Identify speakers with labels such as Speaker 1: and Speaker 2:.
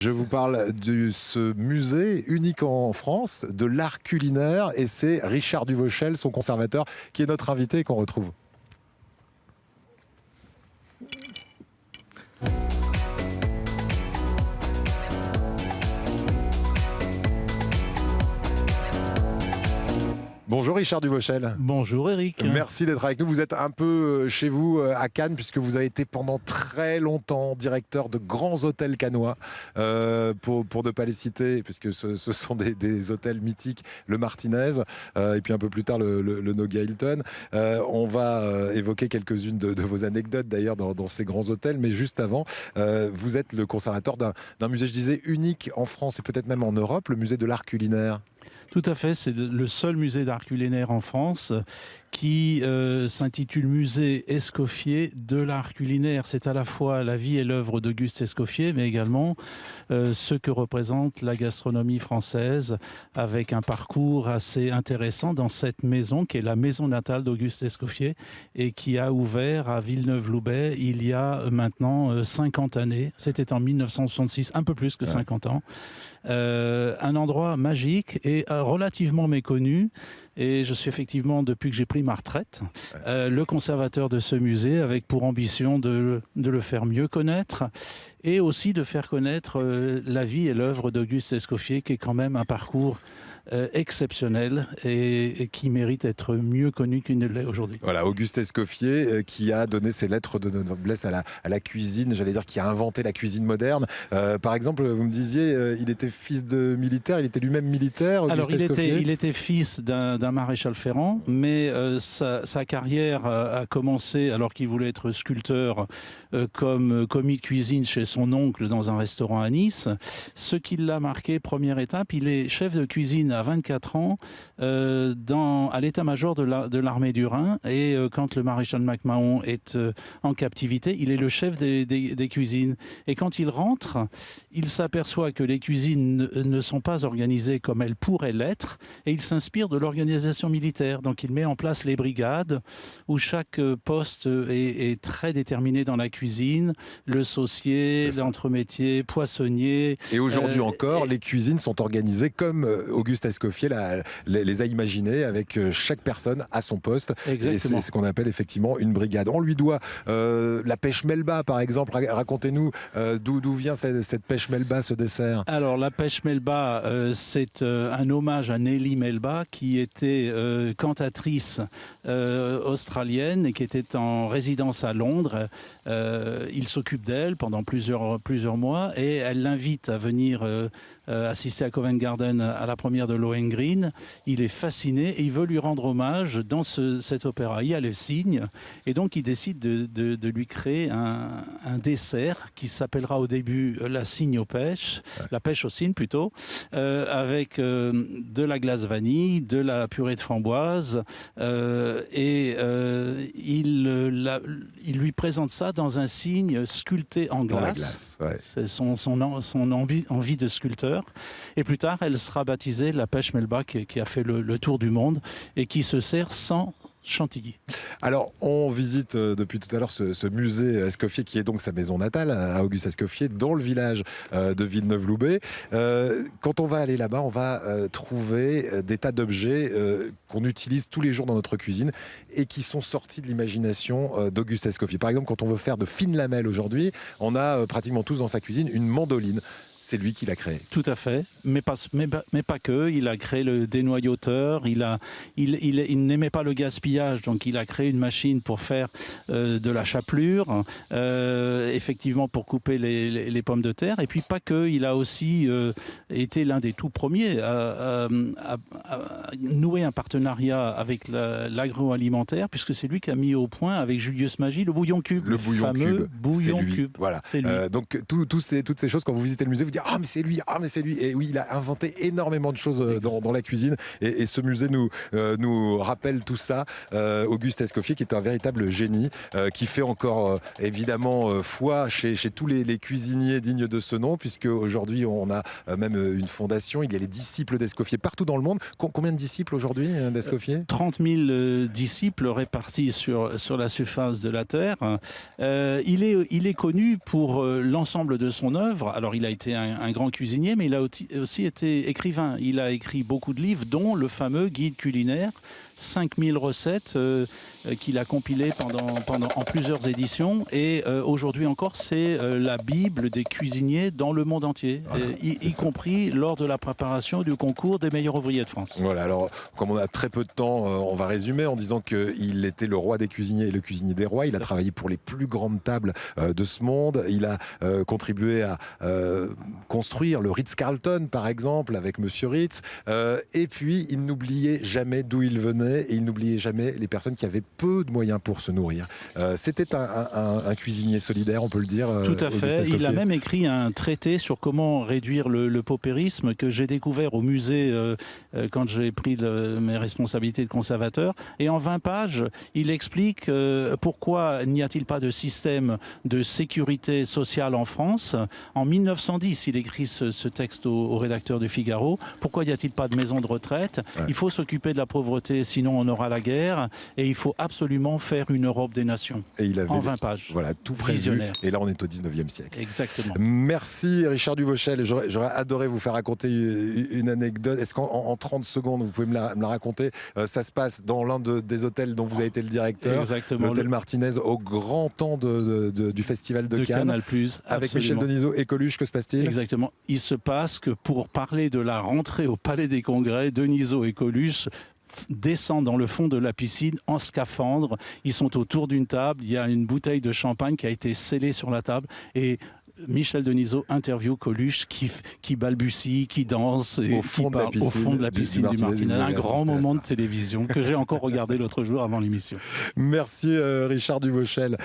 Speaker 1: Je vous parle de ce musée unique en France, de l'art culinaire, et c'est Richard Duvauchel, son conservateur, qui est notre invité et qu'on retrouve. Bonjour Richard Duvauchel.
Speaker 2: Bonjour Eric.
Speaker 1: Merci d'être avec nous. Vous êtes un peu chez vous à Cannes, puisque vous avez été pendant très longtemps directeur de grands hôtels cannois, pour ne pas les citer, puisque ce sont des hôtels mythiques, le Martinez, et puis un peu plus tard le Noga Hilton. On va évoquer quelques-unes de vos anecdotes d'ailleurs dans ces grands hôtels, mais juste avant, vous êtes le conservateur d'un musée, je disais, unique en France et peut-être même en Europe, le musée de l'art culinaire.
Speaker 2: Tout à fait, c'est le seul musée d'art culinaire en France qui s'intitule Musée Escoffier de l'art culinaire. C'est à la fois la vie et l'œuvre d'Auguste Escoffier, mais également ce que représente la gastronomie française, avec un parcours assez intéressant dans cette maison qui est la maison natale d'Auguste Escoffier et qui a ouvert à Villeneuve-Loubet il y a maintenant 50 années. C'était en 1966, un peu plus que 50 ans. Un endroit magique et relativement méconnu. Et je suis effectivement, depuis que j'ai pris ma retraite, le conservateur de ce musée, avec pour ambition de le faire mieux connaître et aussi de faire connaître la vie et l'œuvre d'Auguste Escoffier, qui est quand même un parcours exceptionnel et qui mérite d'être mieux connu qu'il ne l'est aujourd'hui.
Speaker 1: Voilà, Auguste Escoffier qui a donné ses lettres de noblesse à la cuisine, j'allais dire qui a inventé la cuisine moderne. Par exemple, vous me disiez, il était fils de militaire, il était lui-même militaire, Auguste Escoffier.
Speaker 2: Il était fils d'un maréchal ferrant, mais sa carrière a commencé alors qu'il voulait être sculpteur comme commis de cuisine chez son oncle dans un restaurant à Nice. Ce qui l'a marqué, première étape, il est chef de cuisine à 24 ans à l'état-major de l'armée du Rhin, et quand le maréchal MacMahon est en captivité, il est le chef des cuisines. Et quand il rentre, il s'aperçoit que les cuisines ne sont pas organisées comme elles pourraient l'être, et il s'inspire de l'organisation militaire. Donc il met en place les brigades, où chaque poste est très déterminé dans la cuisine, le saucier, l'entremétier, poissonnier.
Speaker 1: Et aujourd'hui encore, les cuisines sont organisées comme Auguste Escoffier les a imaginées, avec chaque personne à son poste. Exactement. Et c'est ce qu'on appelle effectivement une brigade. On lui doit la pêche melba, par exemple. Racontez-nous d'où vient cette pêche melba, ce dessert.
Speaker 2: Alors la pêche melba, c'est un hommage à Nellie Melba, qui était cantatrice australienne et qui était en résidence à Londres. Il s'occupe d'elle pendant plusieurs mois et elle l'invite à venir assister à Covent Garden à la première de Lohengrin. Il est fasciné et il veut lui rendre hommage dans cet opéra. Il y a le cygne, et donc il décide de lui créer un dessert qui s'appellera au début la cygne aux pêches, la pêche au cygne plutôt, avec de la glace vanille, de la purée de framboise, et il lui présente ça dans un cygne sculpté en glace. Dans la glace, ouais. C'est son envie de sculpteur. Et plus tard, elle sera baptisée la pêche melba, qui a fait le tour du monde et qui se sert sans chantilly.
Speaker 1: Alors, on visite depuis tout à l'heure ce musée Escoffier, qui est donc sa maison natale, à Auguste Escoffier, dans le village de Villeneuve-Loubet. Quand on va aller là-bas, on va trouver des tas d'objets qu'on utilise tous les jours dans notre cuisine et qui sont sortis de l'imagination d'Auguste Escoffier. Par exemple, quand on veut faire de fines lamelles aujourd'hui, on a pratiquement tous dans sa cuisine une mandoline. C'est lui qui l'a créé.
Speaker 2: Tout à fait, mais pas que. Il a créé le dénoyauteur, il n'aimait pas le gaspillage, donc il a créé une machine pour faire de la chapelure, effectivement pour couper les pommes de terre, et puis pas que. Il a aussi été l'un des tout premiers à nouer un partenariat avec l'agroalimentaire, puisque c'est lui qui a mis au point avec Julius Magie le bouillon cube.
Speaker 1: Le bouillon cube,
Speaker 2: bouillon cube.
Speaker 1: Voilà. Donc toutes ces choses, quand vous visitez le musée, vous dites ah mais c'est lui, ah mais c'est lui. Et oui, il a inventé énormément de choses dans la cuisine. Et ce musée nous rappelle tout ça. Auguste Escoffier, qui est un véritable génie, qui fait encore évidemment foi chez tous les cuisiniers dignes de ce nom, puisque aujourd'hui on a même une fondation. Il y a les disciples d'Escoffier partout dans le monde. Combien de disciples aujourd'hui d'Escoffier ?
Speaker 2: 30 000 disciples répartis sur la surface de la Terre. Il est connu pour l'ensemble de son œuvre. Alors il a été un un grand cuisinier, mais il a aussi été écrivain. Il a écrit beaucoup de livres, dont le fameux guide culinaire, 5000 recettes qu'il a compilées en plusieurs éditions. Et aujourd'hui encore, c'est la Bible des cuisiniers dans le monde entier,
Speaker 1: voilà,
Speaker 2: y compris lors de la préparation du concours des meilleurs ouvriers de France.
Speaker 1: Voilà, alors comme on a très peu de temps, on va résumer en disant qu'il était le roi des cuisiniers et le cuisinier des rois. Il a travaillé pour les plus grandes tables de ce monde. Il a contribué à construire le Ritz-Carlton, par exemple, avec Monsieur Ritz. Et puis, il n'oubliait jamais d'où il venait et il n'oubliait jamais les personnes qui avaient peu de moyens pour se nourrir. C'était un cuisinier solidaire, on peut le dire.
Speaker 2: Tout à fait. Il a même écrit un traité sur comment réduire le paupérisme que j'ai découvert au musée quand j'ai pris mes responsabilités de conservateur. Et en 20 pages, il explique pourquoi n'y a-t-il pas de système de sécurité sociale en France. En 1910, il écrit ce texte au rédacteur du Figaro. Pourquoi n'y a-t-il pas de maison de retraite? Il faut s'occuper de la pauvreté, sinon on aura la guerre. Et il faut absolument faire une Europe des nations.
Speaker 1: Et il avait
Speaker 2: en 20 pages.
Speaker 1: Voilà, tout prévu.
Speaker 2: Visionnaire.
Speaker 1: Et là, on est au 19e siècle.
Speaker 2: Exactement.
Speaker 1: Merci Richard Duvauchel. J'aurais adoré vous faire raconter une anecdote. Est-ce qu'en 30 secondes, vous pouvez me la raconter? Ça se passe dans l'un des hôtels dont vous avez été le directeur.
Speaker 2: Exactement.
Speaker 1: L'hôtel Martinez, au grand temps du Festival de Cannes.
Speaker 2: Canal+.
Speaker 1: Avec Michel Denisot et Coluche, que se passe-t-il?
Speaker 2: Exactement. Il se passe que pour parler de la rentrée au Palais des Congrès, Denisot et Coluche descendent dans le fond de la piscine en scaphandre. Ils sont autour d'une table. Il y a une bouteille de champagne qui a été scellée sur la table. Et Michel Denisot interview Coluche qui balbutie, qui danse et
Speaker 1: au fond
Speaker 2: qui parle au fond de la piscine du Martinez. Un grand moment de télévision que j'ai encore regardé l'autre jour avant l'émission.
Speaker 1: Merci Richard Duvauchel.